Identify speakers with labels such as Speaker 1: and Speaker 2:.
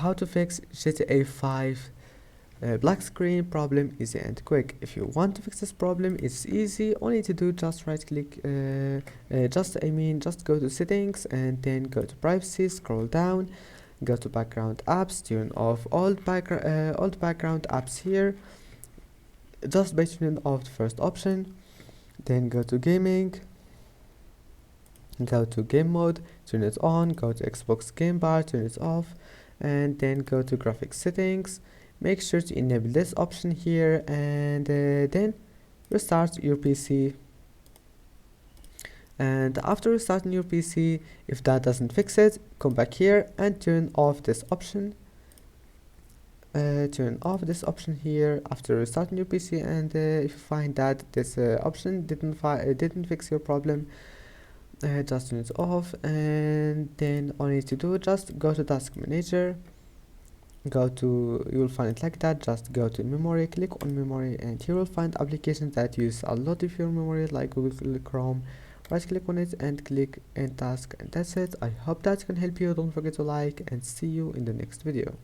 Speaker 1: how to fix GTA 5 black screen problem easy and quick. If you want to fix this problem, it's easy. All you need to do, just right click, just go to settings and then go to privacy, scroll down, go to background apps, turn off all background apps here just by turning off the first option. Then go to gaming, go to game mode, turn it on, go to Xbox game bar, turn it off, and then go to graphics settings. Make sure to enable this option here, and then restart your PC. And after restarting your PC, if that doesn't fix it, come back here and turn off this option. Turn off this option here after restarting your PC, and if you find that this option didn't fix your problem, just turn it off. And then all you need to do, just go to task manager, you will find it like that. Just go to memory, click on memory, and here you will find applications that use a lot of your memory like Google Chrome. Right click on it and click end task, and that's it. I hope that can help you. Don't forget to like, and see you in the next video.